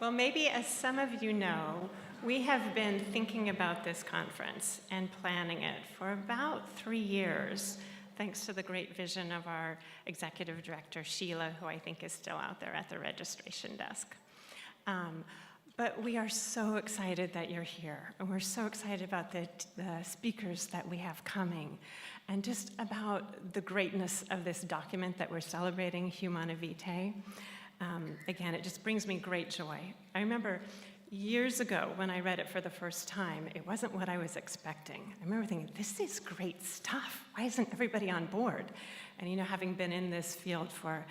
Well, maybe as some of you know, we have been thinking about this conference and planning it for about 3 years, thanks to the great vision of our executive director, Sheila, who I think is still out there at the registration desk. But we are so excited that you're here, and we're so excited about the speakers that we have coming, and just about the greatness of this document that we're celebrating, Humana Vitae. Again, it just brings me great joy. I remember years ago when I read it for the first time, it wasn't what I was expecting. I remember thinking, this is great stuff. Why isn't everybody on board? And having been in this field for,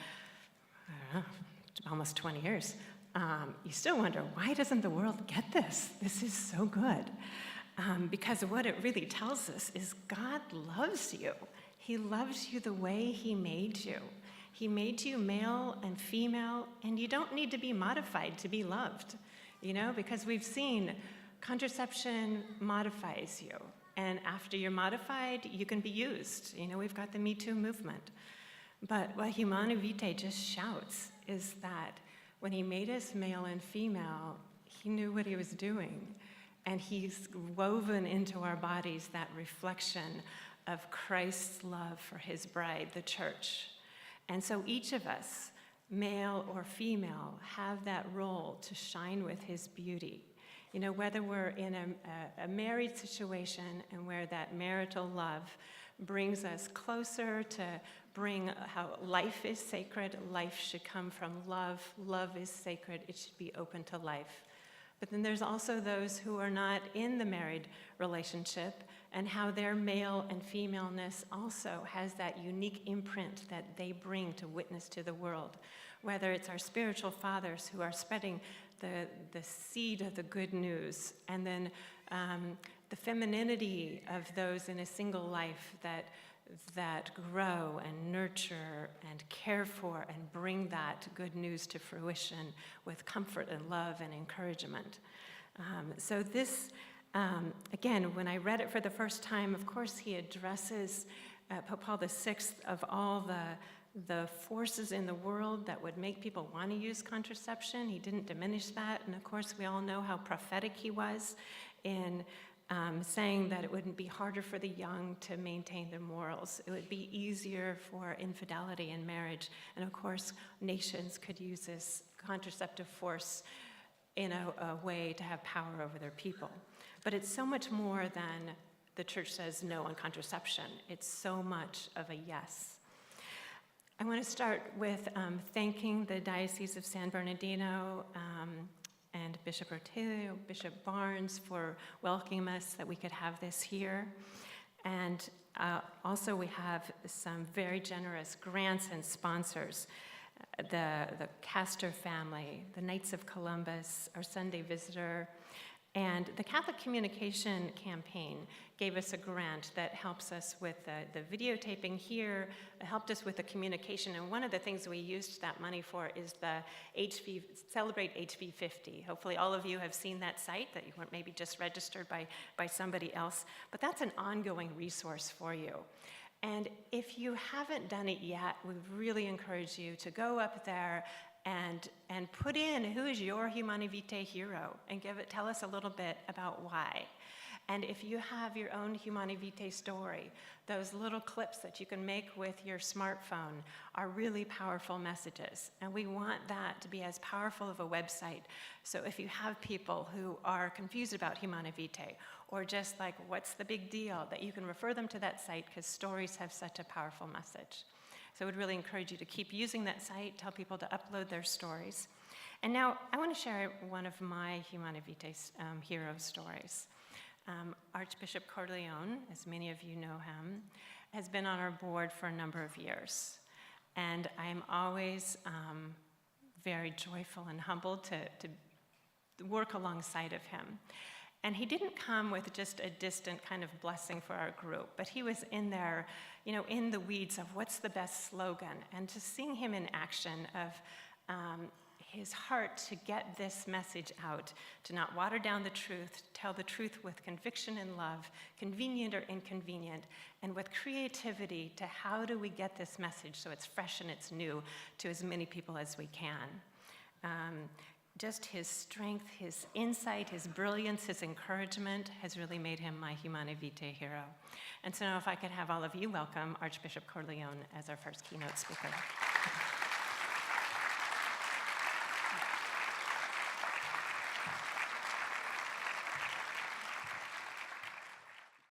I don't know, almost 20 years, you still wonder, why doesn't the world get this? This is so good. Because what it really tells us is God loves you. He loves you the way he made you. He made you male and female, and you don't need to be modified to be loved, because we've seen contraception modifies you. And after you're modified, you can be used. We've got the Me Too movement. But what Humana Vitae just shouts is that when he made us male and female, he knew what he was doing. And he's woven into our bodies that reflection of Christ's love for his bride, the church. And so each of us, male or female, have that role to shine with his beauty. Whether we're in a married situation and where that marital love brings us closer to bring how life is sacred, life should come from love, love is sacred, it should be open to life. But then there's also those who are not in the married relationship and how their male and femaleness also has that unique imprint that they bring to witness to the world. Whether it's our spiritual fathers who are spreading the seed of the good news, and then the femininity of those in a single life that grow and nurture and care for and bring that good news to fruition with comfort and love and encouragement. So this, again, when I read it for the first time, of course, he addresses Pope Paul VI of all the forces in the world that would make people want to use contraception. He didn't diminish that. And of course, we all know how prophetic he was in saying that it wouldn't be harder for the young to maintain their morals. It would be easier for infidelity in marriage. And of course, nations could use this contraceptive force in a way to have power over their people. But it's so much more than the church says no on contraception. It's so much of a yes. I want to start with thanking the Diocese of San Bernardino and Bishop Ortega, Bishop Barnes for welcoming us that we could have this here. And also we have some very generous grants and sponsors. The Castor family, the Knights of Columbus, our Sunday Visitor, and the Catholic Communication Campaign gave us a grant that helps us with the videotaping here, helped us with the communication, and one of the things we used that money for is the Celebrate HV50. Hopefully all of you have seen that site, that you weren't maybe just registered by somebody else, but that's an ongoing resource for you. And if you haven't done it yet, we really encourage you to go up there and put in who is your Humana Vitae hero and tell us a little bit about why. And if you have your own Humana Vitae story, those little clips that you can make with your smartphone are really powerful messages. And we want that to be as powerful of a website. So if you have people who are confused about Humana Vitae, or just like, what's the big deal, that you can refer them to that site because stories have such a powerful message. So I would really encourage you to keep using that site, tell people to upload their stories. And now I want to share one of my Humana Vitae hero stories. Archbishop Cordileone, as many of you know him, has been on our board for a number of years. And I am always very joyful and humbled to work alongside of him. And he didn't come with just a distant kind of blessing for our group, but he was in there, in the weeds of what's the best slogan. And to seeing him in action of his heart to get this message out, to not water down the truth, tell the truth with conviction and love, convenient or inconvenient, and with creativity to how do we get this message so it's fresh and it's new to as many people as we can. just his strength, his insight, his brilliance, his encouragement has really made him my Humane Vitae hero. And so now if I could have all of you welcome Archbishop Cordileone as our first keynote speaker.